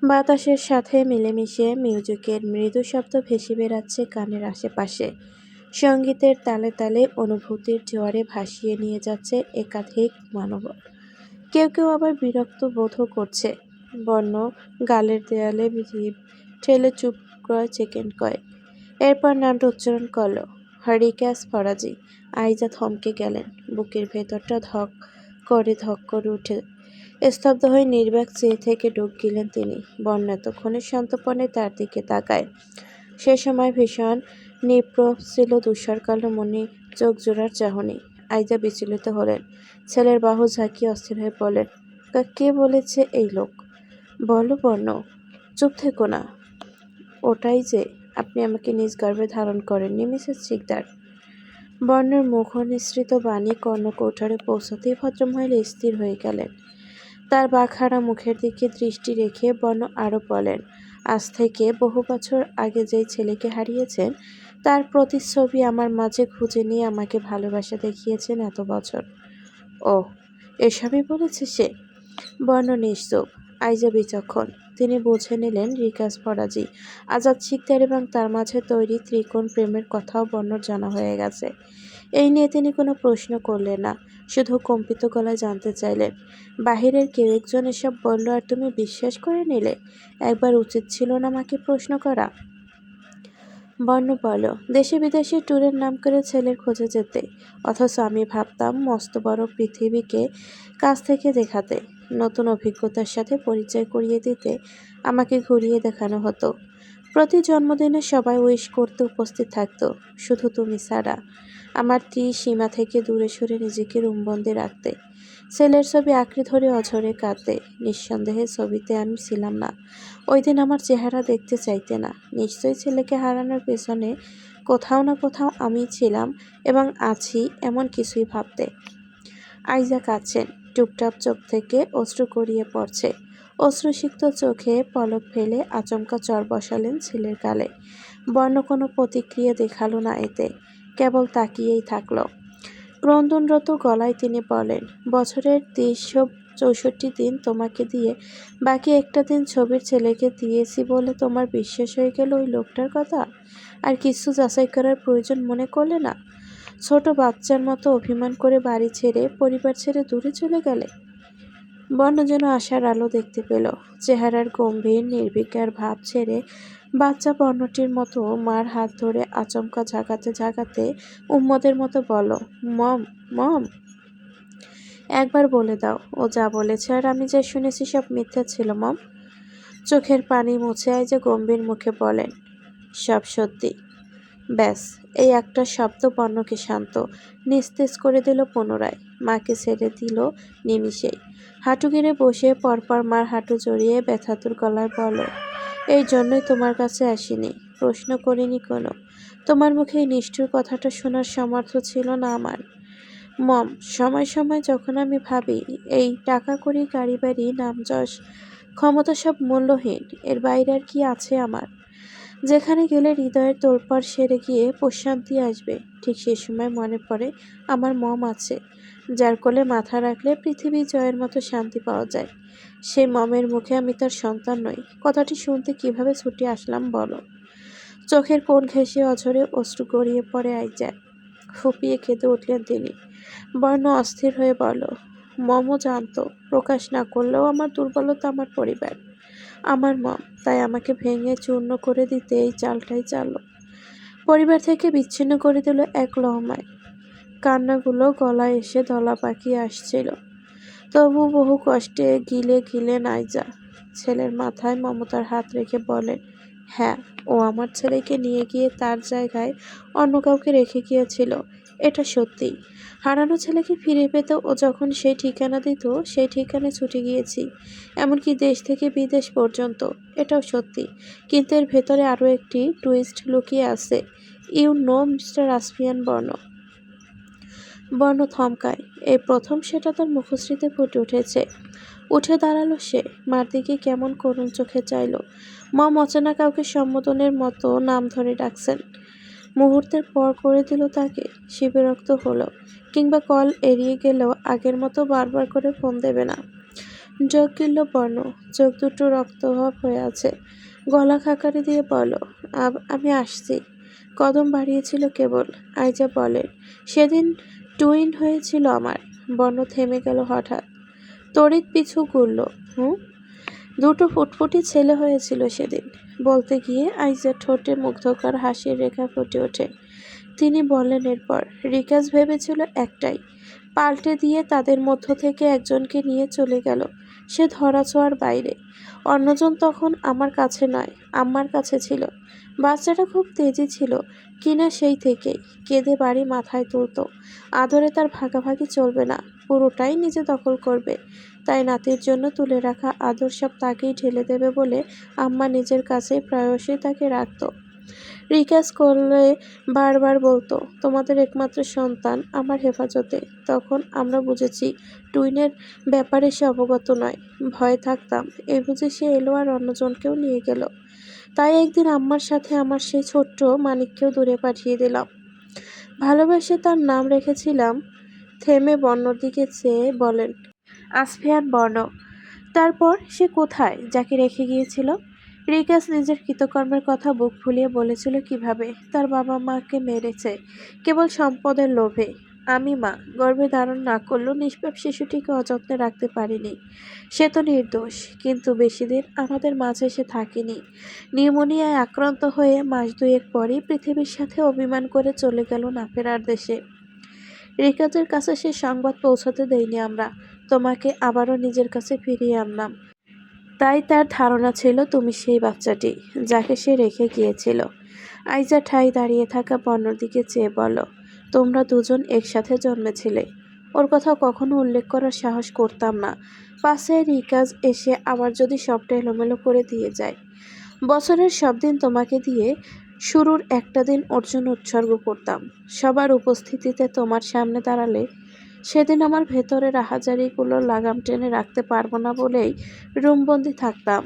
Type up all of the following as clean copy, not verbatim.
বাতাসের সাথে মিলেমিশে মিউজিকের মৃদু শব্দ ভেসে বেড়াচ্ছে কানের আশেপাশে। সঙ্গীতের তালে তালে অনুভূতির জোয়ারে ভাসিয়ে নিয়ে যাচ্ছে একাধিক মানবর। কেউ কেউ আবার বিরক্ত বোধও করছে। বর্ণ গালের দেয়ালে জিভ ঠেলে চুপ করে সেকেন্ড কয়েক। এরপর নামটা উচ্চারণ করল, হরিকাস ফরাজি। আইজা থমকে গেলেন। বুকের ভেতরটা ধক করে উঠে স্তব্ধ হয়ে নির্বাক চেয়ে থেকে ডুব গেলেন তিনি। বর্ণ এতক্ষণে সন্তর্পণে তার দিকে তাকায়। সে সময় ভীষণ নিপ্রভ ছিল ধূসর কালো মনি চোখ জোড়ার চাহনি। আইজা বিচলিত হলেন। ছেলের বাহু ঝাঁকিয়ে অস্থির হয়ে পড়লেন, কে বলেছে এই লোক? বলো বর্ণ। চুপ থেকো না। ওটাই যে আপনি আমাকে নিজ গর্ভে ধারণ করেননি মিসেস শিকদার। বর্ণের মুখ নিঃসৃত বাণী কর্ণকৌঠারে পৌঁছতেই ভদ্রমহিলা স্থির হয়ে গেলেন। তার বাঘহারা মুখের দিকে দৃষ্টি রেখে বর্ণ আরও বলেন, আজ থেকে বহু বছর আগে যেই ছেলেকে হারিয়েছেন তার প্রতিচ্ছবি আমার মাঝে খুঁজে নিয়ে আমাকে ভালোবাসা দেখিয়েছেন এত বছর। ও, এসবই বলেছে সে? বর্ণ নিশ্চুপ। আইজা বিচক্ষণ। তিনি বুঝে নিলেন রিকাজ ফরাজি, আজাদ শিকদার এবং তার মাঝে তৈরি ত্রিকোণ প্রেমের কথাও বর্ণর জানা হয়ে গেছে। এই নিয়ে তিনি কোনো প্রশ্ন করলেন না, শুধু কম্পিত গলায় জানতে চাইলেন, বাহিরের কেউ একজন এসব বলল আর তুমি বিশ্বাস করে নিলে? একবার উচিত ছিল না মাকে প্রশ্ন করা? বর্ণ বলল, দেশে বিদেশে ট্যুরের নাম করে ছেলের খোঁজে যেতে, অথচ আমি ভাবতাম মস্ত বড় পৃথিবীকে কাছ থেকে দেখাতে, নতুন অভিজ্ঞতার সাথে পরিচয় করিয়ে দিতে আমাকে ঘুরিয়ে দেখানো হতো। প্রতি জন্মদিনে সবাই উইশ করতে উপস্থিত থাকতো, শুধু তুমি ছাড়া। আমার সীমা থেকে দূরে সরে নিজেকে রুমবন্দি রাখতে, ছেলের ছবি আঁকড়ে ধরে অঝরে কাঁদতে। নিঃসন্দেহে ছবিতে আমি ছিলাম না। ওই দিন আমার চেহারা দেখতে চাইতে না। নিশ্চয়ই ছেলেকে হারানোর পেছনে কোথাও না কোথাও আমি ছিলাম এবং আছি, এমন কিছুই ভাবতে। আইজা কাঁদছেন। টুপটাপ চোখ থেকে অশ্রু গড়িয়ে পড়ছে। অশ্রুসিক্ত চোখে পলক ফেলে আচমকা চর বসালেন ছেলের গালে। বর্ণ কোনো প্রতিক্রিয়া দেখালো না এতে, কেবল তাকিয়েই থাকল। ক্রন্দনরত গলায় তিনি বলেন, বছরের 364 দিন তোমাকে দিয়ে বাকি একটা দিন ছবির ছেলেকে দিয়েছি বলে তোমার বিশ্বাস হয়ে গেল ওই লোকটার কথা? আর কিছু যাচাই করার প্রয়োজন মনে করলে না? ছোট বাচ্চার মতো অভিমান করে বাড়ি ছেড়ে পরিবার ছেড়ে দূরে চলে গেলে? বর্ণ যেন আশার আলো দেখতে পেল। চেহারার গম্ভীর নির্বিকার ভাব ছেড়ে বাচ্চা বর্ণটির মতো মার হাত ধরে আচমকা ঝাঁকাতে ঝাঁকাতে উম্মদের মতো বলল, মম মম, একবার বলে দাও ও যা বলেছে আর আমি যা শুনেছি সব মিথ্যা ছিল মম। চোখের পানি মুছে আইজা গম্ভীর মুখে বলেন, সব সত্যি। ব্যাস, এই একটা শব্দ বর্ণকে শান্ত নিস্তেজ করে দিল পুনরায়। মাকে ছেড়ে দিল নিমিষেই। হাঁটু গেড়ে বসে পরপর মার হাঁটু জড়িয়ে ব্যথাতুর গলায় বলল, এই জন্যই তোমার কাছে আসিনি, প্রশ্ন করিনি কোনো। তোমার মুখে এই নিষ্ঠুর কথাটা শোনার সামর্থ্য ছিল না আমার মম। সময় সময় যখন আমি ভাবি এই টাকা কড়ি গাড়ি বাড়ি নাম যশ ক্ষমতা সব মূল্যহীন, এর বাইরে আর কি আছে আমার, যেখানে গেলে হৃদয়ের তোড়পাড় সেরে গিয়ে প্রশান্তি আসবে, ঠিক সে সময় মনে পড়ে আমার মম আছে, যার কোলে মাথা রাখলে পৃথিবী জয়ের মতো শান্তি পাওয়া যায়। সেই মমের মুখে আমি তার সন্তান নই, কথাটি শুনতে কিভাবে ছুটে আসলাম বলো। চোখের কোণ ঘেঁষে অঝরে অশ্রু গড়িয়ে পড়ে আইজা। ফুপিয়ে কেঁদে উঠলেন তিনি। বর্ণ অস্থির হয়ে বলল, মমও জানতো, প্রকাশ না করলেও আমার দুর্বলতা আমার পরিবার, আমার মম, তাই আমাকে ভেঙে চূর্ণ করে দিতে এই চালটাই চাললো। পরিবার থেকে বিচ্ছিন্ন করে দিল এক লহমায়। কান্নাগুলো গলায় এসে দলা পাকিয়ে আসছিল। তবু বহু কষ্টে গিলে গিলে নাইজা ছেলের মাথায় মমতার হাত রেখে বলেন, হ্যাঁ, ও আমার ছেলেকে নিয়ে গিয়ে তার জায়গায় অন্য কাউকে রেখে গিয়েছিল, এটা সত্যি। হারানো ছেলেকে ফিরে পেতে ও যখন সেই ঠিকানা দিত সেই ঠিকানায় ছুটে গিয়েছি, এমনকি দেশ থেকে বিদেশ পর্যন্ত, এটাও সত্যি। কিন্তু এর ভেতরে আরও একটি টুইস্ট লুকিয়ে আছে। ইউ নো মিস্টার আসফিয়ান বর্ণ। বর্ণ থমকায়। এই প্রথম সেটা তার মুখশ্রীতে ফুটে উঠেছে। উঠে দাঁড়ালো সে, মার দিকে কেমন করুণ চোখে চাইল। মম অচেনা কাউকে সম্বোধনের মতো নাম ধরে ডাকছেন। মুহূর্তের পর করে দিল তাকে। সে বিরক্ত হলো, কিংবা কল এড়িয়ে গেলেও আগের মতো বারবার করে ফোন দেবে না। যোগ গিলল বর্ণ, চোখ দুটো রক্তভাব হয়ে আছে। গলা খাকারি দিয়ে বলল, আমি আসছি। কদম বাড়িয়েছিল কেবল। আইজা বলেন, সেদিন টুইন হয়েছিল আমার। বর্ণ থেমে গেল হঠাৎ, তড়িৎ পিছু ঘুরল। হুম, দুটো ফুটফুটি ছেলে হয়েছিল সেদিন। বলতে গিয়ে আইজার ঠোঁটে মুগ্ধকর হাসির রেখা ফুটে ওঠে। তিনি বললেন, এরপর রিকাজ ভেবেছিল একটাই, পাল্টে দিয়ে তাদের মধ্য থেকে একজনকে নিয়ে চলে গেল। সে ধরাছোঁয়ার বাইরে। অন্যজন তখন আমার কাছে নয়, আম্মার কাছে ছিল। বাচ্চাটা খুব তেজি ছিল কিনা সেই থেকেই কেঁদে বাড়ি মাথায় তুলত। আদরে তার ভাগাভাগি চলবে না, পুরোটাই নিজে দখল করবে। তাই নাতির জন্য তুলে রাখা আদর সব তাকেই ঢেলে দেবে বলে আম্মা নিজের কাছেই প্রায়শই তাকে রাখত। রিকাজ করলে বারবার বলতো, তোমাদের একমাত্র সন্তান আমার হেফাজতে। তখন আমরা বুঝেছি টুইনের ব্যাপারে সে অবগত নয়। ভয়ে থাকতাম, এই বুঝে সে এলো আর অন্যজনকেও নিয়ে গেল। তাই একদিন আম্মার সাথে আমার সেই ছোট্ট মানিককেও দূরে পাঠিয়ে দিলাম। ভালোবেসে তার নাম রেখেছিলাম। থেমে বর্ণর দিকে চেয়ে বলেন, আসফিয়ান বর্ণ। তারপর সে কোথায় যাকে রেখে গিয়েছিল? রিকাস নিজের কৃতকর্মের কথা বুক ফুলিয়ে বলেছিল কিভাবে তার বাবা মাকে মেরেছে কেবল সম্পদের লোভে। আমি মা গর্ভে ধারণ না করলেও নিষ্পাপ শিশুটিকে অযত্নে রাখতে পারিনি। সে তো নির্দোষ, কিন্তু বেশি দিন আমাদের মাঝে সে থাকেনি। নিউমোনিয়ায় আক্রান্ত হয়ে মাস দুয়েক পরই পৃথিবীর সাথে অভিমান করে চলে গেল না ফেরার দেশে। রিকাজের কাছে সে সংবাদ পৌঁছাতে দেইনি আমরা। তোমাকে আবারও নিজের কাছে ফিরিয়ে আনলাম। তাই তার ধারণা ছিল তুমি সেই বাচ্চাটি যাকে সে রেখে গিয়েছিল। আইজা ঠাই দাঁড়িয়ে থাকা বর্ণর দিকে চেয়ে বলল, তোমরা দুজন একসাথে জন্মেছিলে। ওর কথা কখনো উল্লেখ করার সাহস করতাম না। পাশে রিকাজ এসে আবার যদি সবটা এলোমেলো করে দিয়ে যায়। বছরের সব দিন তোমাকে দিয়ে শুরুর একটা দিন ওর জন্য উৎসর্গ করতাম। সবার উপস্থিতিতে তোমার সামনে দাঁড়ালে সেদিন আমার ভেতরের আহাজারিগুলো লাগাম টেনে রাখতে পারবো না বলেই রুমবন্দি থাকতাম।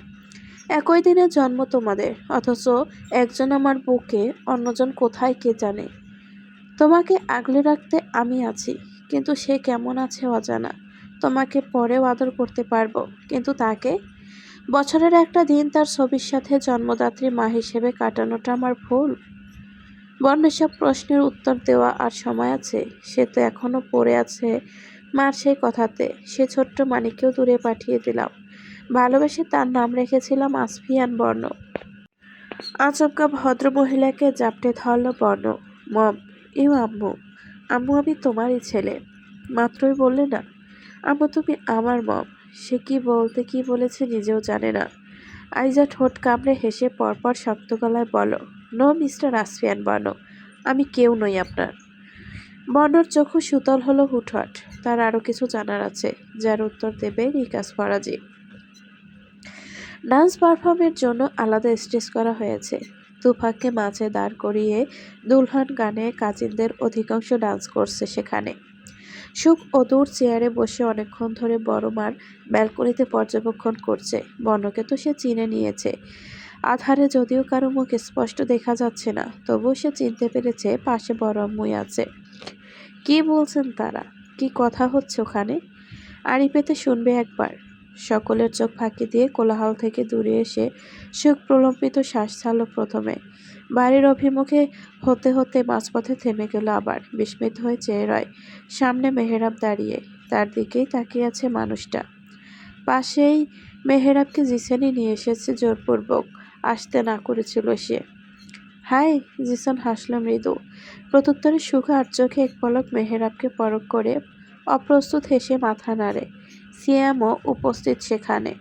একই দিনে জন্ম তোমাদের, অথচ একজন আমার বুকে, অন্যজন কোথায় কে জানে। তোমাকে আগলে রাখতে আমি আছি, কিন্তু সে কেমন আছে অজানা। তোমাকে পরেও আদর করতে পারবো, কিন্তু তাকে? বছরের একটা দিন তার ছবির সাথে জন্মদাত্রী মা হিসেবে কাটানোটা আমার ভুল? বর্ণের সব প্রশ্নের উত্তর দেওয়া আর সময় আছে? সে তো এখনো পড়ে আছে মার সেই কথাতে। সে ছোট্ট মানিককেও দূরে পাঠিয়ে দিলাম। ভালোবেসে তার নাম রেখেছিলাম আসফিয়ান বর্ণ। আচমকা ভদ্রমহিলাকে জাপটে ধরল বর্ণ। মম, ইউ আম্মু। আম্মু আমি তোমারই ছেলে। মাত্রই বললে না আম্মু তুমি আমার মম। সে কি বলতে কি বলেছে নিজেও জানে না। আইজা ঠোঁট কামড়ে হেসে পরপর শক্ত গলায় বলো, নো মিস্টার আসফিয়ান বর্ণ, আমি কেউ নই আপনার। বর্ণর চক্ষু সুতল হলো হুটহাট। তার আরও কিছু জানার আছে, যার উত্তর দেবে রিকাজ ফরাজি। ডান্স পারফর্মের জন্য আলাদা স্টেজ করা হয়েছে। দুপাককে মাঝে দাঁড় করিয়ে দুলহান গানে কাজিনদের অধিকাংশ ডান্স করছে সেখানে। সুখ ও দূর চেয়ারে বসে অনেকক্ষণ ধরে বড় মার ব্যালকনিতে পর্যবেক্ষণ করছে। বর্ণকে তো সে চিনে নিয়েছে। আধারে যদিও কারো মুখ স্পষ্ট দেখা যাচ্ছে না, তবুও সে চিনতে পেরেছে পাশে বড় আম্মুই আছে। কি বলছেন তারা? কি কথা হচ্ছে ওখানে? আড়ি পেতে শুনবে একবার। সকলের চোখ ফাঁকি দিয়ে কোলাহল থেকে দূরে এসে সুখ প্রলম্বিত শ্বাস ছাড়ল প্রথমে। বাড়ির অভিমুখে হতে হতে মাঝপথে থেমে গেল আবার। বিস্মিত হয়ে চেয়ে রয়। সামনে মেহেরাব দাঁড়িয়ে, তার দিকেই তাকিয়ে আছে মানুষটা। পাশেই মেহেরাবকে জিসানি নিয়ে এসেছে জোরপূর্বক। আসতে না করেছিল সে। হাই। জিসান হাসল মৃদু। প্রত্যুত্তরে সুখ আর চোখে এক পলক মেহেরাবকে পরখ করে অপ্রস্তুত হেসে মাথা নাড়ে। সিয়ামও উপস্থিত সেখানে।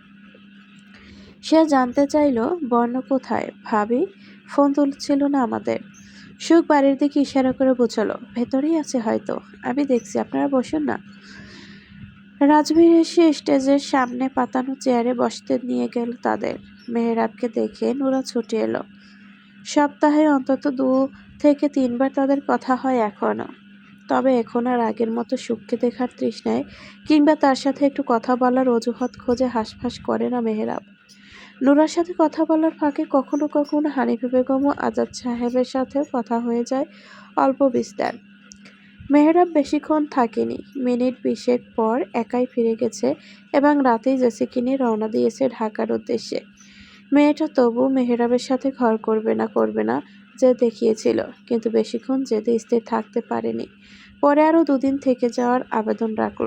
সে জানতে চাইল বর্ণ কোথায়। ভাবি ফোন তুলছিল না আমাদের। সুখ বাড়ির দিকে ইশারা করে বুঝালো, ভেতরেই আছে হয়তো, আমি দেখছি, আপনারা বসুন না। রাজবীর এসে স্টেজের সামনে পাতানো চেয়ারে বসতে নিয়ে গেল তাদের। মেহেরাবকে দেখে নুরা ছুটে এলো। সপ্তাহে অন্তত 2 থেকে 3 বার তাদের কথা হয় এখনো। তবে এখন আর আগের মতো সুখকে দেখার তৃষ্ণায় কিংবা তার সাথে একটু কথা বলার অজুহাত খোঁজে হাঁসফাঁস করে না মেহেরাব। নুরার সাথে কথা বলার ফাঁকে কখনো কখনো হানিফা বেগম ও আজাদ সাহেবের সাথেও কথা হয়ে যায় অল্প বিস্তার। মেহরাব বেশিক্ষণ থাকেনি, মিনিট 20 পর একাই ফিরে গেছে এবং রাতেই জেসিকে নিয়ে রওনা দিয়েছে ঢাকার উদ্দেশ্যে। মেয়েটা তবু মেহরাবের সাথে ঘর করবে না যে দেখিয়েছিল, কিন্তু বেশিক্ষণ যেতে স্থির থাকতে পারেনি। পরে আরও 2 দিন থেকে যাওয়ার আবেদন রাখল।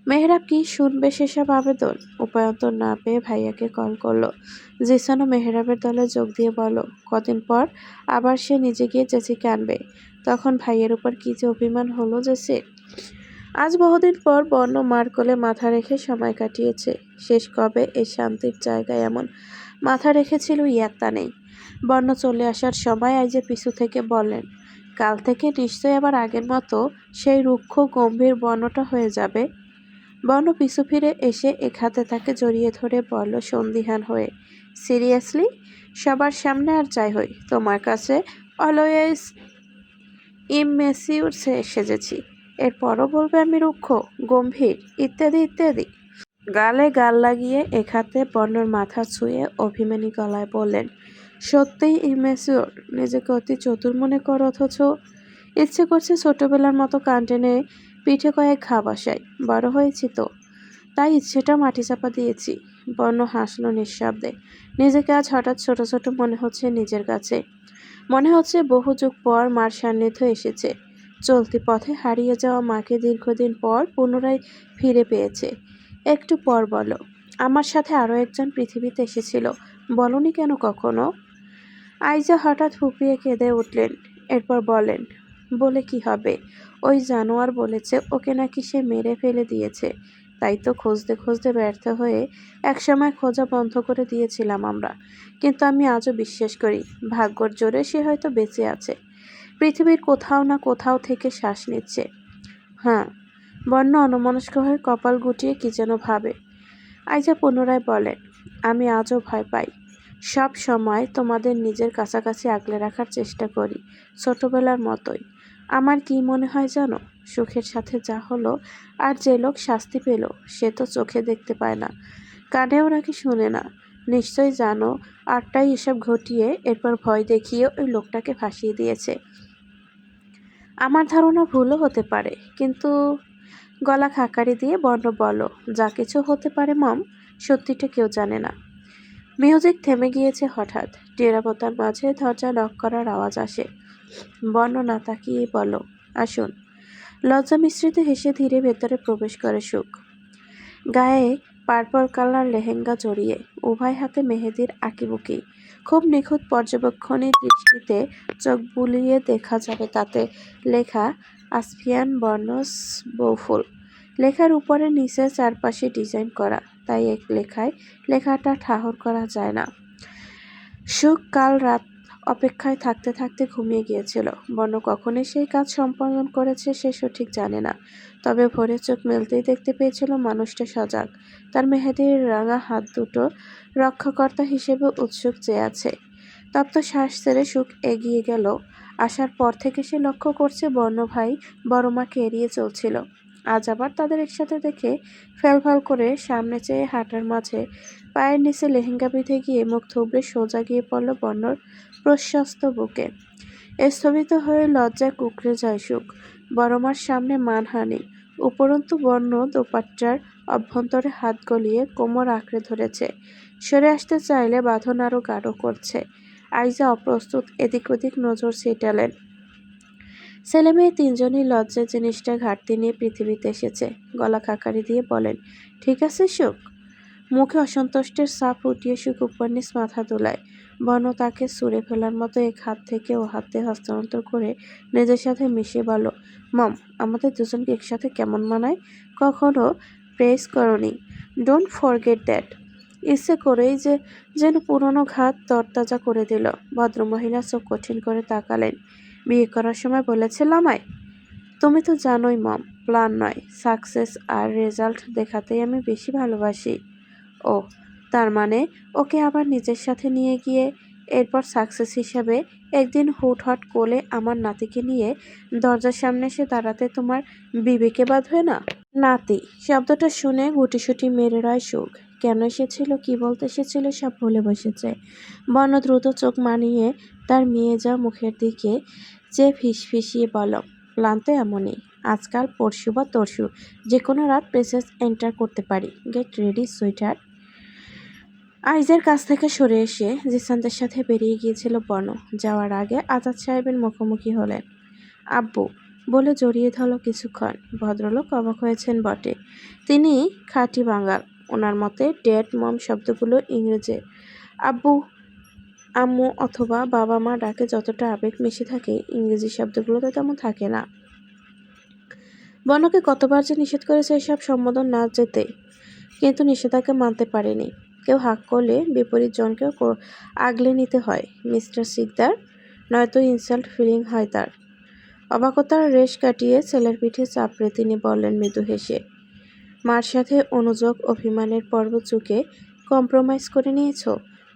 মেহরাব কি শুনবে সেসব আবেদন? উপায়ন্তর না পেয়ে ভাইয়াকে কল করলো। জিসানও মেহরাবের দলে যোগ দিয়ে বলল কদিন পর আবার সে নিজে গিয়ে জেসিকে আনবে। তখন ভাইয়ের উপর কি যে অভিমান হলো জেসির। আজ বহুদিন পর বন্য মার কোলে মাথা রেখে সময় কাটিয়েছে। শেষ কবে এই শান্তির জায়গায় এমন মাথা রেখেছিল ইয়াত্তা নেই। বন্য চলে আসার সময় আইজে পিছু থেকে বললেন, কাল থেকে নিশ্চয়ই আবার আগের মতো সেই রুক্ষ গম্ভীর বন্যটা হয়ে যাবে। বন্য পিছু ফিরে এসে এক হাতে তাকে জড়িয়ে ধরে বলল সন্দিহান হয়ে, সিরিয়াসলি? সবার সামনে আর যাই হই, তোমার কাছে অলওয়েজ ইমেসিউর সেজেছি, এরপরও বলবে আমি রুক্ষ, গম্ভীর, ইত্যাদি ইত্যাদি। গালে গাল লাগিয়ে এক হাতে বন্যর মাথা ছুঁয়ে অভিমানী গলায় বললেন, সত্যিই ইমেসিওর, নিজেকে অতি চতুর মনে করো, অথচ ইচ্ছে করছে ছোটবেলার মতো কান টেনে পিঠে কয়েক ঘা বসাই। বড় হয়েছি তো, তাই ইচ্ছেটা মাটি চাপা দিয়েছি। বন্য হাসল নিঃশব্দে। নিজেকে আজ হঠাৎ ছোট ছোট মনে হচ্ছে নিজের কাছে। মনে হচ্ছে বহু যুগ পর মার সান্নিধ্য এসেছে। চলতি পথে হারিয়ে যাওয়া মাকে দীর্ঘদিন পর পুনরায় ফিরে পেয়েছে। একটু পর বলো, আমার সাথে আরও একজন পৃথিবীতে এসেছিল, বলনি কেন কখনো? আইজা হঠাৎ ফুপিয়ে কেঁদে উঠলেন। এরপর বলেন, বলে কি হবে, ওই জানোয়ার বলেছে ওকে নাকি সে মেরে ফেলে দিয়েছে। তাই তো খুঁজতে খুঁজতে ব্যর্থ হয়ে একসময় খোঁজা বন্ধ করে দিয়েছিলাম আমরা। কিন্তু আমি আজও বিশ্বাস করি ভাগ্যর জোরে সে হয়তো বেঁচে আছে, পৃথিবীর কোথাও না কোথাও থেকে শ্বাস নিচ্ছে। হ্যাঁ। বন্য অন্যমনস্ক হয়ে কপাল গুটিয়ে কি যেন ভাবে। আইজা পুনরায় বলেন, আমি আজও ভয় পাই। সব সময় তোমাদের নিজের কাছাকাছি আগলে রাখার চেষ্টা করি, ছোটবেলার মতোই। আমার কি মনে হয় জানো, সুখের সাথে যা হলো, আর যে লোক শাস্তি পেল সে তো চোখে দেখতে পায় না, কানেও নাকি শোনে না। নিশ্চয়ই জানো, আরটাই এসব ঘটিয়ে এরপর ভয় দেখিয়ে ওই লোকটাকে ফাঁসিয়ে দিয়েছে। আমার ধারণা ভুলও হতে পারে, কিন্তু গলা খাকারি দিয়ে বর্ণ বলো, যা কিছু হতে পারে মম, সত্যিটা কেউ জানে না। মিউজিক থেমে গিয়েছে হঠাৎ। নীরবতার মাঝে দরজা নক করার আওয়াজ আসে। বর্ণ না তাকিয়ে বলো, আসুন। লজ্জা মিশ্রিত হেসে ধীরে ভেতরে প্রবেশ করে সুখ। গায়ে পার্পল কালার লেহেঙ্গা জড়িয়ে, উভয় হাতে মেহেদির আঁকিবুকি। খুব নিখুঁত পর্যবেক্ষণী দৃষ্টিতে চোখ বুলিয়ে দেখা যাবে তাতে লেখা আসফিয়ান বর্ণস বউফুল। লেখার উপরে নিচে চারপাশে ডিজাইন করা, তাই এক লেখায় লেখাটা ঠাহর করা যায় না। সুখ কাল রাত অপেক্ষায় থাকতে থাকতে ঘুমিয়ে গিয়েছিল। বর্ণ কখনই সেই কাজ সম্পাদন করেছে সে সঠিক জানে না, তবে ভোরে চোখ মেলতেই দেখতে পেয়েছিল মানুষটা সজাগ। তার মেহেদির রাঙা হাত দুটো রক্ষাকর্তা হিসেবে উৎসুক চেয়ে আছে। তপ্ত শ্বাস ছেড়ে সুখ এগিয়ে গেল। আসার পর থেকে সে লক্ষ্য করছে বর্ণ ভাই বড় মাকে এড়িয়ে চলছিল। আজ আবার তাদের একসাথে দেখে ফ্যালফ্যাল করে সামনে চেয়ে হাঁটার মাঝে পায়ের নিচে লেহেঙ্গা বিঁধে গিয়ে মুখ থুবড়ে সোজা গিয়ে পড়ল বর্ণর প্রশস্ত বুকে। স্থবিত হয়ে লজ্জায় কুঁকড়ে যায় সুখ। বড় মার সামনে মানহানি। উপরন্তু বর্ণ দোপাট্টার অভ্যন্তরে হাত গলিয়ে কোমর আঁকড়ে ধরেছে। সরে আসতে চাইলে বাঁধন আরও গাঢ় করছে। আইজা অপ্রস্তুত, এদিক ওদিক নজর ছিটালেন। ছেলে মেয়ে তিনজনই লজ্জার জিনিসটা ঘাটতি নিয়ে পৃথিবীতে এসেছে। গলা খাকারি দিয়ে বলেন, ঠিক আছে সুখ? মুখে অসন্তুষ্টের ছাপ ফুটিয়ে সুখ উপর নিচ মাথা দোলায়। বর্ণ তাকে ছুঁড়ে ফেলার মতো এক হাত থেকে ও হাতে হস্তান্তর করে নিজের সাথে মিশিয়ে বলল, মম, আমাদের দুজনকে একসাথে কেমন মানায়? কখনো প্রেস করনি, ডোন্ট ফরগেট দ্যাট। ইচ্ছে করেই যেন পুরনো ঘাত তরতাজা করে দিল। ভদ্রমহিলা চোখ কঠিন করে তাকালেন। বিয়ে করার সময় বলেছিলাম আমায়? তুমি তো জানোই মম, প্ল্যান নয়, সাকসেস আর রেজাল্ট দেখাতেই আমি বেশি ভালোবাসি। ও, তার মানে ওকে আবার নিজের সাথে নিয়ে গিয়ে এরপর সাকসেস হিসাবে একদিন হুটহাট কোলে আমার নাতিকে নিয়ে দরজার সামনে এসে দাঁড়াতে তোমার বিবেকে বাঁধবে না? নাতি শব্দটা শুনে গুটিসুটি মেরে রয় সুখ। কেন এসেছিল, কি বলতে এসেছিল সব ভুলে বসেছে। বর্ণ দ্রুত চোখ মানিয়ে তার মেয়ে যা মুখের দিকে চেয়ে ফিসফিসিয়ে বল, প্ল্যান তো এমনই, আজকাল পরশু বা তরশু যে কোনো রাত প্রেসেস এন্টার করতে পারি। Get ready sweater. আইজের কাছ থেকে সরে এসে জিসানদের সাথে বেরিয়ে গিয়েছিল বর্ণ। যাওয়ার আগে আজাদ সাহেবের মুখোমুখি হলেন। আব্বু বলে জড়িয়ে ধরল কিছুক্ষণ। ভদ্রলোক অবাক হয়েছেন বটে। তিনি খাঁটি বাঙাল। ওনার মতে ড্যাড মম শব্দগুলো ইংরেজি। আব্বু আম্মু অথবা বাবা মা ডাকে যতটা আবেগ মিশে থাকে, ইংরেজি শব্দগুলোতে তেমন থাকে না। বর্ণকে কতবার যে নিষেধ করেছে এসব সম্বোধন না যেতে, কিন্তু নিষেধাজ্ঞা মানতে পারেনি। কেউ হাঁক করলে বিপরীত জনকেও আগলে নিতে হয় মিস্টার সিকদার, নয়তো ইনসাল্ট ফিলিং হয় তার। অবাকতার রেশ কাটিয়ে ছেলের পিঠে চাপড়ে তিনি বললেন মৃদু হেসে, মার সাথে অনুযোগ অভিমানের পর্ব চুকে কম্প্রোমাইজ করে নিয়েছ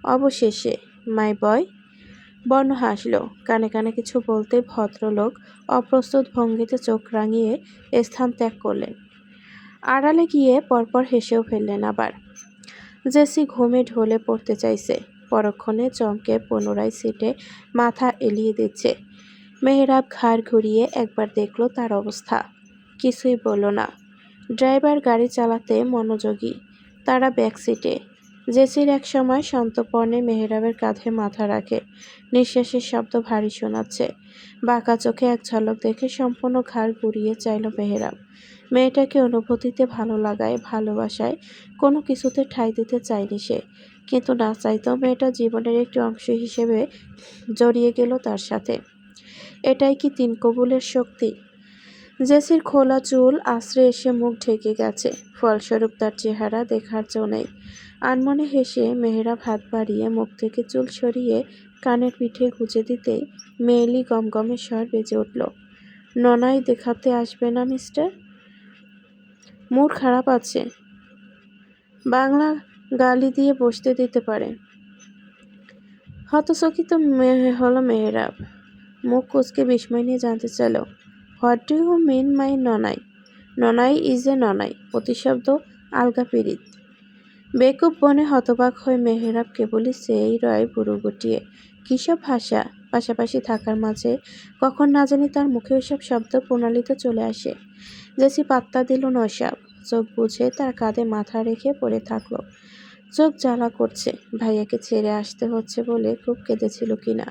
অবশেষে, মাই বয়। বর্ণ হাসল। কানে কানে কিছু বলতে ভদ্রলোক অপ্রস্তুত ভঙ্গিতে চোখ রাঙিয়ে স্থান ত্যাগ করলেন। আড়ালে গিয়ে পরপর হেসেও ফেললেন আবার। জেসি ঘুমে ঢলে পড়তে চাইছে, পরক্ষণে চমকে পুনরায় সিটে মাথা এলিয়ে দিচ্ছে। মেহরাব ঘাড় ঘুরিয়ে একবার দেখল তার অবস্থা, কিছুই বলল না। ড্রাইভার গাড়ি চালাতে মনোযোগী, তারা ব্যাক সিটে। জেসির এক সময় সন্তর্পণে মেহরাবের কাঁধে মাথা রাখে। নিঃশ্বাসের শব্দ ভারী শোনাচ্ছে। বাঁকা চোখে এক ঝলক দেখে সম্পূর্ণ ঘাড় ঘুরিয়ে চাইল মেহরাব। মেয়েটাকে অনুভূতিতে ভালো লাগায়, ভালোবাসায় কোনো কিছুতে ঠাঁই দিতে চায়নি সে, কিন্তু না চাইতেও মেয়েটা জীবনের একটি অংশ হিসেবে জড়িয়ে গেল তার সাথে। এটাই কি তিন কবুলের শক্তি? জেসির খোলা চুল আশ্রে এসে মুখ ঢেকে গেছে, ফলস্বরূপ তার চেহারা দেখার জো নেই। আনমনে হেসে মেহরাব হাত বাড়িয়ে মুখ থেকে চুল সরিয়ে কানের পিঠে গুজে দিতেই মেয়েলি গমগমে স্বর বেজে উঠল, ননাই দেখাতে আসবে না মিস্টার? মুড খারাপ আছে, বাংলা গালি দিয়ে বসতে দিতে পারে। হতচকিত হলো মেহরাব, মুখ কুঁচকে বিস্ময় নিয়ে জানতে চাইল, what do you mean my ননাই? ননাই ইজ এ ননাই, প্রতিশব্দ আলগা পীড়িত। বেকুব বনে হতবাক হয়ে মেহরাব কেবলই সেই রয় বুড়ো গুটিয়ে। কিসব ভাষা পাশাপাশি থাকার মাঝে কখন না জানি তার মুখে ওইসব শব্দ প্রণালীতে চলে আসে। জেসি পাত্তা দিল না ওসব, চোখ বুঝে তার কাঁধে মাথা রেখে পড়ে থাকলো। চোখ জ্বালা করছে, ভাইয়াকে ছেড়ে আসতে হচ্ছে বলে খুব কেঁদেছিল কিনা।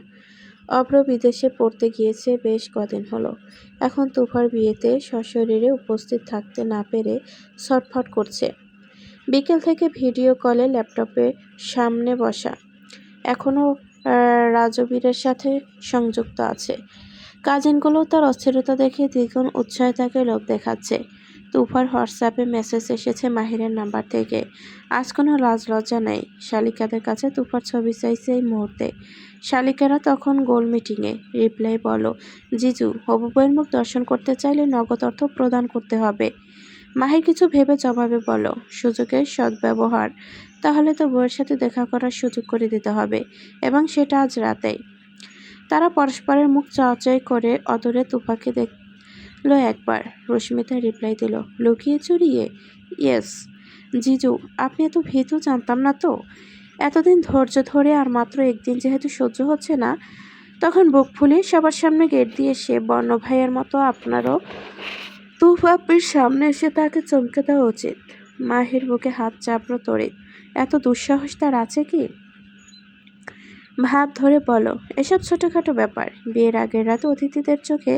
অভ্র বিদেশে পড়তে গিয়েছে বেশ কদিন হলো, এখন তুফার বিয়েতে সশরীরে উপস্থিত থাকতে না পেরে ছটফট করছে। বিকেল থেকে ভিডিও কলে ল্যাপটপের সামনে বসা, এখনও রাজবীরের সাথে সংযুক্ত আছে। কাজিনগুলো তার অস্থিরতা দেখে দ্বিগুণ উৎসাহে তাকে লোভ দেখাচ্ছে। তুফার হোয়াটসঅ্যাপে মেসেজ এসেছে মাহিরের নাম্বার থেকে। আজ কোনো লাজ লজ্জা নেই, শালিকাদের কাছে তুফার ছবি চাইছে এই মুহূর্তে। শালিকারা তখন গোল মিটিংয়ে। রিপ্লাই বলো, জিজু হবু বউয়ের মুখ দর্শন করতে চাইলে নগদ অর্থ প্রদান করতে হবে। মাহির কিছু ভেবে জবাবে বলো, সুযোগের সদ্ব্যবহার, তাহলে তো বউয়ের সাথে দেখা করার সুযোগ করে দিতে হবে, এবং সেটা আজ রাতেই। তারা পরস্পরের মুখ চাওয়াচাই করে অদূরে তুফাকে দেখল একবার। রশ্মিতা রিপ্লাই দিল, লুকিয়ে চুরিয়ে? ইয়েস জিজু, আপনি এত ভীতু জানতাম না তো। এতদিন ধৈর্য ধরে আর মাত্র একদিন যেহেতু সহ্য হচ্ছে না, তখন বুক ফুলিয়ে সবার সামনে গেট দিয়ে এসে বর্ণ ভাইয়ের মতো আপনারও তুফাপির সামনে এসে তাকে চমকে দেওয়া উচিত। মাহির বুকে হাত চাপড় তড়িৎ। এত দুঃসাহস তার আছে কি? ভাব ধরে বলো, এসব ছোটোখাটো ব্যাপার। বিয়ের আগের রাতে অতিথিদের চোখে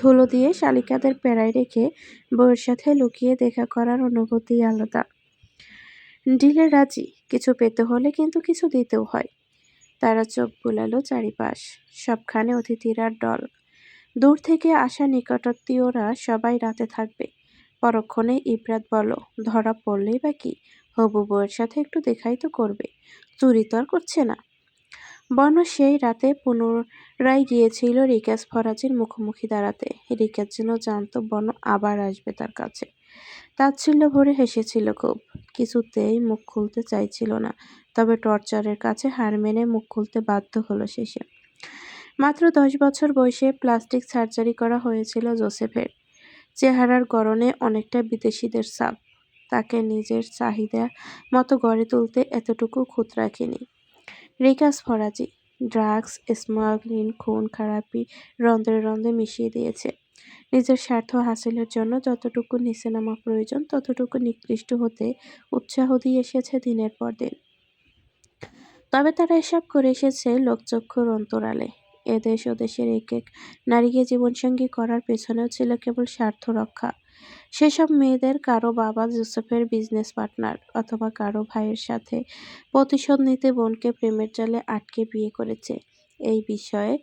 ধুলো দিয়ে শালিকাদের পেড়ায় রেখে বউয়ের সাথে লুকিয়ে দেখা করার অনুভূতি আলাদা। ডিলে রাজি, কিছু পেতে হলে কিন্তু কিছু দিতেও হয়। তারা চোখ বুলালো চারিপাশ, সবখানে অতিথিরা দল। দূর থেকে আসা নিকটাত্মীয়রা সবাই রাতে থাকবে। পরক্ষণে ইবরাত বলল, ধরা পড়লেই বা কি, হবু বউয়ের সাথে একটু দেখাই তো করবে, চুরি তো আর করছে না। বর্ণ সেই রাতে পুনরায় গিয়েছিল রিকাজ ফরাজির মুখোমুখি দাঁড়াতে। রিকাজ যেন জানতো বর্ণ আবার আসবে তার কাছে। তাচ্ছিল্য ভরে হেসেছিল খুব, কিছুতেই মুখ খুলতে চাইছিল না, তবে টর্চারের কাছে হার মেনে মুখ খুলতে বাধ্য হলো শেষে। মাত্র 10 বছর বয়সে প্লাস্টিক সার্জারি করা হয়েছিল জোসেফের। চেহারার গড়নে অনেকটা বিদেশিদের ছাপ। তাকে নিজের চাহিদা মতো গড়ে তুলতে এতটুকু খুঁত রাখেনি রিকাজ ফরাজি। ড্রাগস, স্মাগলিং, খুন খারাপি রন্ধ্রে রন্ধ্রে মিশিয়ে দিয়েছে। নিজের স্বার্থ হাসিলের জন্য যতটুকু নিচে নামা প্রয়োজন ততটুকু নিকৃষ্ট হতে উৎসাহ দিয়ে এসেছে দিনের পর দিন। তবে তারা এসব করে এসেছে লোকচক্ষুর অন্তরালে। এদেশ ওদেশের এক এক নারীকে জীবনসঙ্গী করার পেছনেও ছিল কেবল স্বার্থ রক্ষা। সেসব মেয়েদের কারো বাবা জোসেফের বিজনেস পার্টনার, অথবা কারো ভাইয়ের সাথে প্রতিশোধ নিতে বোনকে প্রেমের জালে আটকে বিয়ে করেছে। এই বিষয়ে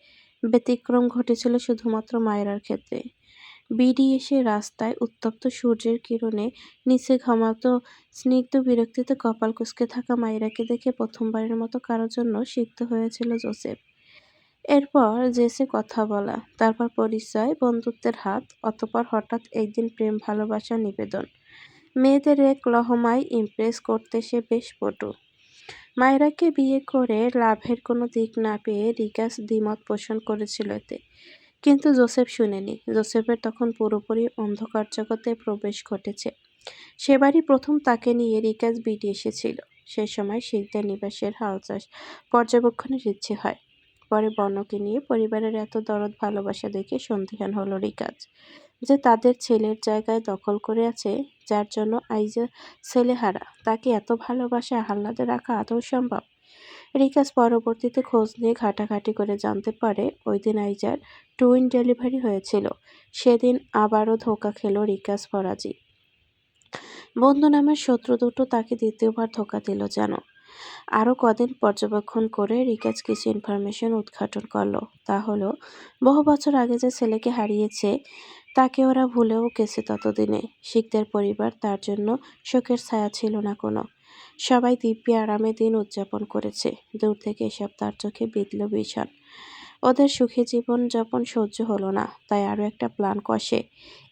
ব্যতিক্রম ঘটেছিল শুধুমাত্র মায়রার ক্ষেত্রে। বিডি এসে রাস্তায় উত্তপ্ত সূর্যের কিরণে নিচে ঘুমাতো স্নিগ্ধ বিরক্তিতে কপাল কুঁচকে থাকা মায়রাকে দেখে প্রথমবারের মতো কারোর জন্য সিক্ত হয়েছিল জোসেফ। এরপর জেসে কথা বলা, তারপর পরিচয়, বন্ধুত্বের হাত, অতঃপর হঠাৎ একদিন প্রেম ভালোবাসার নিবেদন। মেয়েদের এক লহমায় ইমপ্রেস করতে সে বেশ পটু। মায়রাকে বিয়ে করে লাভের কোনো দিক না পেয়ে রিকাস দ্বিমত পোষণ করেছিল এতে। কিন্তু জোসেফ শুনেনি। জোসেফের তখন পুরোপুরি অন্ধকার জগতে প্রবেশ ঘটেছে। সেবারই প্রথম তাকে নিয়ে রিকাস বিডি এসেছিল। সে সময় শিকদার নিবাসের হালচাল পর্যবেক্ষণের ইচ্ছে হয়। পরে বর্ণকে নিয়ে পরিবারের এত দরদ ভালোবাসা দেখে সন্দিহান হলো রিকাজ যে তাদের ছেলের জায়গায় দখল করে আছে, যার জন্য আইজা ছেলেহারা তাকে এত ভালোবাসা আহ্লাদে রাখা আদৌ সম্ভব। রিকাজ পরবর্তীতে খোঁজ নিয়ে ঘাটাঘাটি করে জানতে পারে ওই দিন আইজার টুইন ডেলিভারি হয়েছিল। সেদিন আবারও ধোঁকা খেল রিকাজ ফরাজি। বন্ধু নামের শত্রু দুটো তাকে দ্বিতীয়বার ধোঁকা দিল যেন। আরও কদিন পর্যবেক্ষণ করে রিকাজ কিছু ইনফরমেশন উদ্ঘাটন করলো। তা হলো, বহু বছর আগে যে ছেলেকে হারিয়েছে তাকে ওরা ভুলেও গেছে ততদিনে। শিকদের পরিবার তার জন্য শোকের ছায়া ছিল না কোনো। সবাই দিব্যি আরামে দিন উদযাপন করেছে। দূর থেকে এসব তার চোখে বিঁধল ভীষণ। ওদের সুখী জীবন যাপন সহ্য হলো না, তাই আরও একটা প্ল্যান কষে।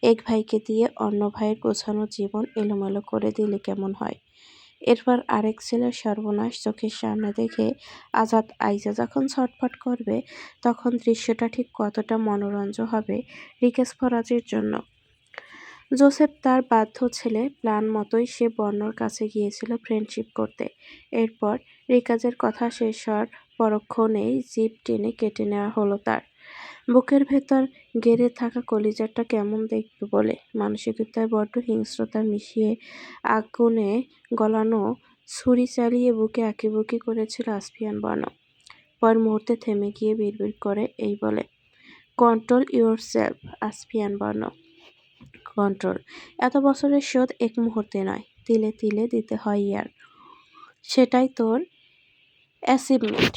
এক ভাইকে দিয়ে অন্য ভাইয়ের গোছানো জীবন এলোমেলো করে দিলে কেমন হয়। এরপর আরেক ছেলের সর্বনাশ চোখের সামনে দেখে আজাদ আইজা যখন ছটফট করবে, তখন দৃশ্যটা ঠিক কতটা মনোরঞ্জন হবে রিকেশ ফরাজির জন্য। জোসেফ তার বাধ্য ছেলে প্ল্যান মতোই সে বর্ণর কাছে গিয়েছিল ফ্রেন্ডশিপ করতে। এরপর রিকাজের কথা শেষ হওয়ার পরক্ষণেই জিভ টেনে কেটে নেওয়া হলো তার। বুকের ভেতর গেড়ে থাকা কলিজাটা কেমন দেখবে বলে মানসিকতায় বড্ড হিংস্রতা মিশিয়ে আগুনে গলানো ছুরি চালিয়ে বুকে আঁকিবুকি করেছিল আসফিয়ান বর্ণ। পর মুহূর্তে থেমে গিয়ে বিড়বিড় করে এই বলে, কন্ট্রোল ইউর সেলফ আসফিয়ান বর্ণ। কন্ট্রোল? এত বছরের শোধ এক মুহূর্তে নয়, তিলে তিলে দিতে হয় ইয়ার। সেটাই তোর অ্যাচিভমেন্ট।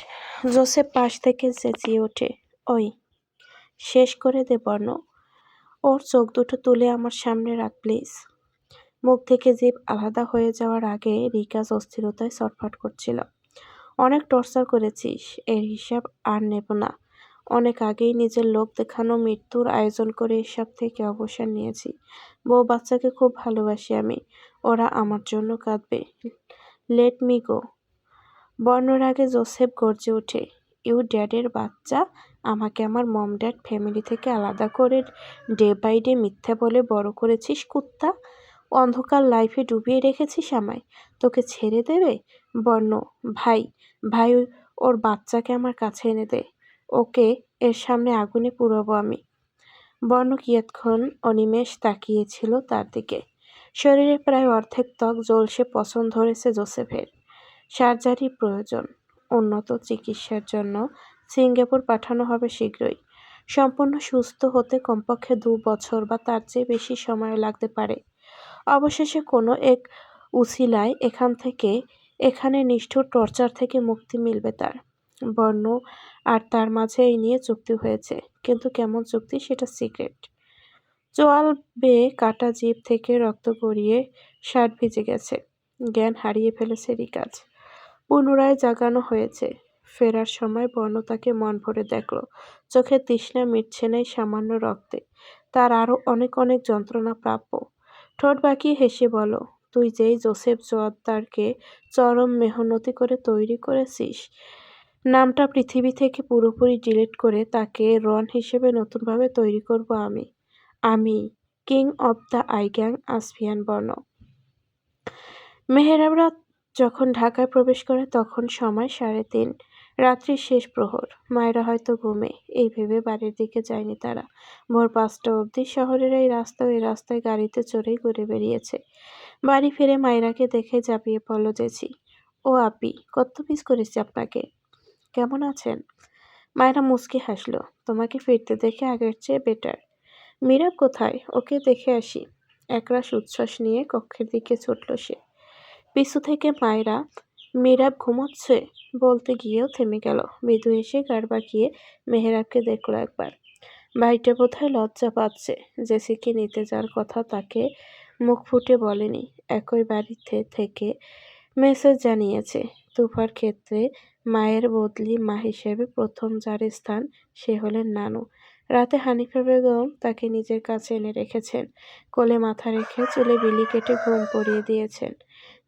জোসেফ পাশ থেকে চেঁচিয়ে ওঠে, ওই শেষ করে দে বর্ণ। ওর চোখ দুটো তুলে আমার সামনে রাখ প্লিজ। মুখ থেকে জিভ আলাদা হয়ে যাওয়ার আগে রিকাজ অস্থিরতায় ছটফট করছিল। অনেক টর্চার করেছিস, এর হিসাব আর নেব না। অনেক আগেই নিজের লোক দেখানো মৃত্যুর আয়োজন করে এসব থেকে অবসর নিয়েছি। বউ বাচ্চাকে খুব ভালোবাসি আমি, ওরা আমার জন্য কাঁদবে। Let me go. বর্ণর আগে জোসেফ গর্জে ওঠে, ইউ ড্যাডের বাচ্চা, আমাকে আমার মম ড্যাড ফ্যামিলি থেকে আলাদা করে ডে বাই ডে মিথ্যা বলে বড় করেছিস কুত্তা। অন্ধকার লাইফে ডুবিয়ে রেখেছিস আমায়, তোকে ছেড়ে দেবে? বর্ণ, ভাই, ভাই, ওর বাচ্চাকে আমার কাছে এনে দে। ওকে এর সামনে আগুনে পুড়াবো আমি। বর্ণ কিয়ৎক্ষণ অনিমেষ তাকিয়েছিল তার দিকে। শরীরে প্রায় অর্ধেক ত্বক জ্বলসে পছন্দ ধরেছে জোসেফের। সার্জারি প্রয়োজন। উন্নত চিকিৎসার জন্য সিঙ্গাপুর পাঠানো হবে শীঘ্রই। সম্পূর্ণ সুস্থ হতে কমপক্ষে 2 বছর বা তার চেয়ে বেশি সময় লাগতে পারে। অবশেষে কোনো এক উছিলায় এখানে নিষ্ঠুর টর্চার থেকে মুক্তি মিলবে তার। বর্ণ আর তার মাঝে এই নিয়ে চুক্তি হয়েছে, কিন্তু কেমন চুক্তি সেটা সিক্রেট। চোয়াল বেয়ে কাটা জিভ থেকে রক্ত গড়িয়ে শার্ট ভিজে গেছে। জ্ঞান হারিয়ে ফেলেছে রিকাজ। পুনরায় জাগানো হয়েছে। ফেরার সময় বর্ণ তাকে মন ভরে দেখল। চোখের তৃষ্ণা মিটছে না সামান্য রক্তে। তার আরও অনেক অনেক যন্ত্রণা প্রাপ্য। ঠোঁট বাঁকিয়ে হেসে বলো, তুই যেই জোসেফ জোয়াদ্দারকে চরম মেহনতি করে তৈরি করেছিস, নামটা পৃথিবী থেকে পুরোপুরি ডিলিট করে তাকে রন হিসেবে নতুনভাবে তৈরি করব আমি। আমি কিং অব দ্য আই গ্যাং আসফিয়ান বর্ণ। মেহেরাবরা যখন ঢাকায় প্রবেশ করে তখন সময় 3:30। রাত্রির শেষ প্রহর, মায়েরা হয়তো ঘুমে, এই ভেবে বাড়ির দিকে যায়নি তারা। ভোর ৫টা অবধি শহরের এই রাস্তা ওই রাস্তায় গাড়িতে চড়েই ঘুরে বেরিয়েছে। বাড়ি ফিরে মায়েরাকে দেখে ঝাঁপিয়ে পড়ল জেসি। ও আপি, কত মিস করেছি আপনাকে। কেমন আছেন? মায়েরা মুচকি হাসল। তোমাকে ফিরতে দেখে আগের চেয়ে বেটার। মীরাব কোথায়? ওকে দেখে আসি। একরাশ উচ্ছ্বাস নিয়ে কক্ষের দিকে ছুটল সে। পিছু থেকে মায়েরা, মীরাব ঘুমোচ্ছে বলতে গিয়েও থেমে গেল। মৃদু এসে গাড় বাঁকিয়ে মেহেরাবকে দেখল একবার। ভাইটা বোধহয় লজ্জা পাচ্ছে। জেসিকে নিতে যাওয়ার কথা তাকে মুখ ফুটে বলেনি। একই বাড়িতে থেকে মেসেজ জানিয়েছে। তুফার ক্ষেত্রে মায়ের বদলি মা হিসেবে প্রথম যার স্থান সে হলেন নানু। রাতে হানিফা বেগম তাকে নিজের কাছে এনে রেখেছেন। কোলে মাথা রেখে চুলে বিলি কেটে ঘুম পড়িয়ে দিয়েছেন।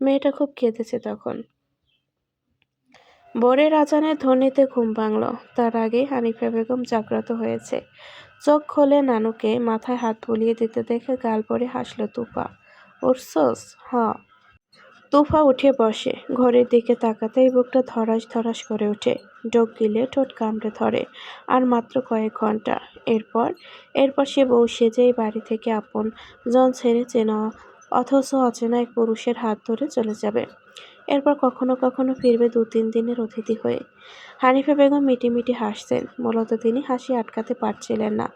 মেয়েটা খুব কেঁদেছে তখন। ভোরের আজানের ধ্বনিতে ঘুম ভাঙল। তার আগেই হানিফা বেগম জাগ্রত হয়েছে। চোখ খোলে নানুকে মাথায় হাত বুলিয়ে দিতে দেখে গাল পরে হাসল তুফা। উঠছস? হ। তুফা উঠে বসে। ঘড়ির দিকে তাকাতেই বুকটা ধড়াস ধড়াস করে ওঠে। ঢোক গিলে ঠোঁট কামড়ে ধরে। আর মাত্র কয়েক ঘন্টা। এরপর সে বউ সেজেই বাড়ি থেকে আপন জন ছেড়ে চেনা অথচ অচেনা এক পুরুষের হাত ধরে চলে যাবে। এরপর কখনো কখনো ফিরবে ২-৩ দিনের অতিথি হয়ে। হানিফা বেগম মিটিমিটি হাসছেন। মূলত তিনি হাসি আটকাতে পারছিলেন না।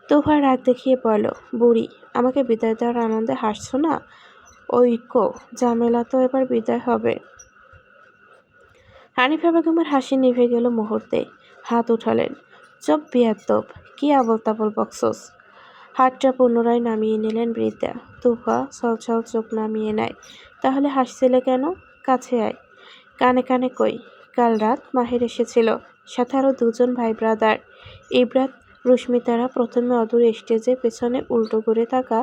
তুফা রাগ দেখিয়ে বলল, বুড়ি, আমাকে বিদায় দেওয়ার আনন্দে হাসছো না? ঐকো, ঝামেলা তো এবার বিদায় হবে। হানিফা বেগমের হাসি নিভে গেল মুহূর্তে। হাত উঠালেন। চুপ বেয়াদ্দপ, কি আবোল তাবোল বকছস? হাতটা পুনরায় নামিয়ে নিলেন বৃদ্ধা। তুফা ছলছল চোখ নামিয়ে নেয়। তাহলে হাসছিলে কেন? কাছে আয়। কানে কানে কই। কাল রাত মাহির এসেছিল, সাথে আরো ২ ভাই ব্রাদার। ইবরাত, রুস্মিতারা প্রথমে অদূর স্টেজে পেছনে উল্টো ঘুরে থাকা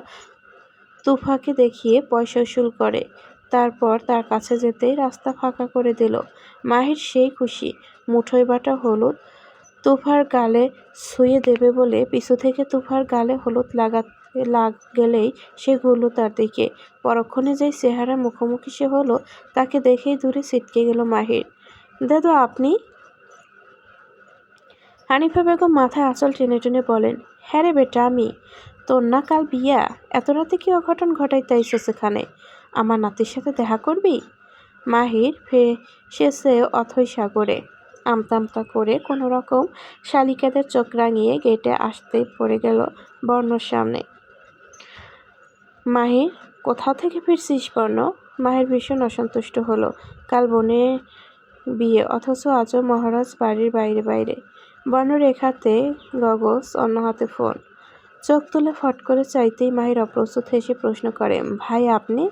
তুফাকে দেখিয়ে পয়সা উসুল করে। তারপর তার কাছে যেতেই রাস্তা ফাঁকা করে দিল। মাহির সেই খুশি। মুঠোয় বাটা হলুদ তুফার গালে ছুঁয়ে দেবে বলে পিছু থেকে তুফার গালে হলুদ গেলেই সে ঘুরল তার দিকে। পরক্ষণে যেই চেহারা মুখোমুখি সে হলো, তাকে দেখেই দূরে ছিটকে গেল মাহির। দাদু, আপনি? হানিফা বেগম মাথায় আঁচল টেনে টেনে বলেন, হ্যাঁ রে বেটা, আমি। তোর না কাল বিয়া? এত রাতে কি অঘটন ঘটাইতেইছস এখানে? আমার নাতির সাথে দেখা করবি? মাহির ফেসেছে অথই সাগরে। আমতা আমতা করে কোনো রকম শালিকাদের চোখ রাঙিয়ে গেটে আসতেই পড়ে গেল বর্ণর সামনে। মাহির, কোথাও থেকে ফিরছিস বর্ণ? মাহির ভীষণ অসন্তুষ্ট হলো। কাল বনে বিয়ে, অথচ আজও মহারাজ বাড়ির বাইরে বাইরে। বর্ণর এক হাতে গগলস, অন্য হাতে ফোন। চোখ তুলে ফট করে চাইতেই মাহির অপ্রস্তুত হেসে প্রশ্ন করে, ভাই আপনি?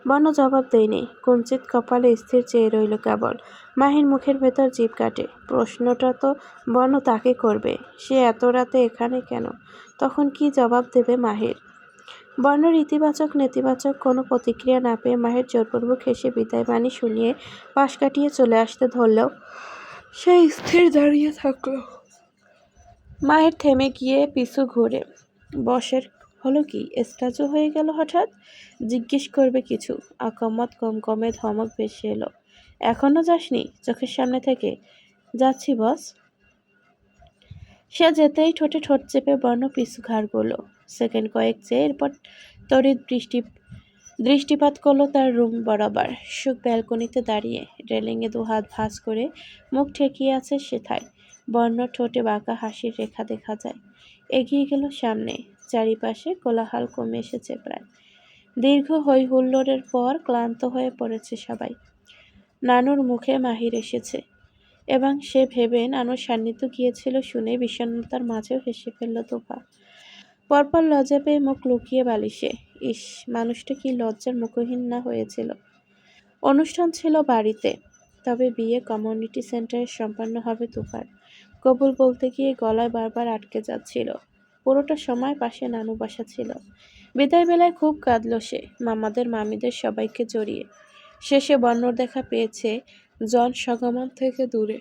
বর্ণ জবাব দেয়নি। কুঞ্চিত কপালে স্থির চেয়ে রইল কেবল। মাহির মুখের ভেতর জিভ কাটে। প্রশ্নটা তো বর্ণ তাকে করবে। সে এত রাতে এখানে কেন? তখন কি জবাব দেবে মাহির? বর্ণর ইতিবাচক নেতিবাচক কোনো প্রতিক্রিয়া না পেয়ে মাহির জোরপূর্বক হেসে বিদায় বাণী শুনিয়ে পাশ কাটিয়ে চলে আসতে ধরলেও সে স্থির দাঁড়িয়ে থাকল। মাহির থেমে গিয়ে পিছু ঘুরে বসের হলো কি, স্ট্যাচু হয়ে গেল হঠাৎ? জিজ্ঞেস করবে কিছু, আকম্মাত কমকমে ধমক ভেসে এলো। এখনো যাসনি? চোখের সামনে থেকে। যাচ্ছি বস। সে যেতেই ঠোঁটে ঠোঁট চেপে বর্ণ পিছু ঘাড় করল। সেকেন্ড কয়েক চেয়ে এরপর তড়িৎ দৃষ্টিপাত করলো তার রুম বরাবর। সুখ ব্যালকনিতে দাঁড়িয়ে রেলিংয়ে ২ হাত ভাঁজ করে মুখ ঠেকিয়ে আছে সেথায়। বর্ণ ঠোঁটে বাঁকা হাসির রেখা দেখা যায়। এগিয়ে গেল সামনে। চারিপাশে কোলাহল কমে এসেছে প্রায়। দীর্ঘ হৈ হুল্লোড়ের পর ক্লান্ত হয়ে পড়েছে সবাই। নানুর মুখে মাহির এসেছে এবং সে ভেবে নানুর সান্নিধ্য গিয়েছিল শুনে বিষণ্ণতার মাঝেও হেসে ফেলল তোফা। পরপর লজ্জা পেয়ে মুখ লুকিয়ে বালিশে। ইস, মানুষটা কি লজ্জার মুখহীন না হয়েছিল। অনুষ্ঠান ছিল বাড়িতে, তবে বিয়ে কমিউনিটি সেন্টারে সম্পন্ন হবে তুফার। কবুল বলতে গিয়ে গলায় বারবার আটকে যাচ্ছিল। পুরোটা সময় পাশে নানু বসা ছিল। বিদায় বেলায় খুব কাঁদল সে, মামাদের মামিদের সবাইকে জড়িয়ে। শেষে বর্ণর দেখা পেয়েছে জন সগমন থেকে দূরে।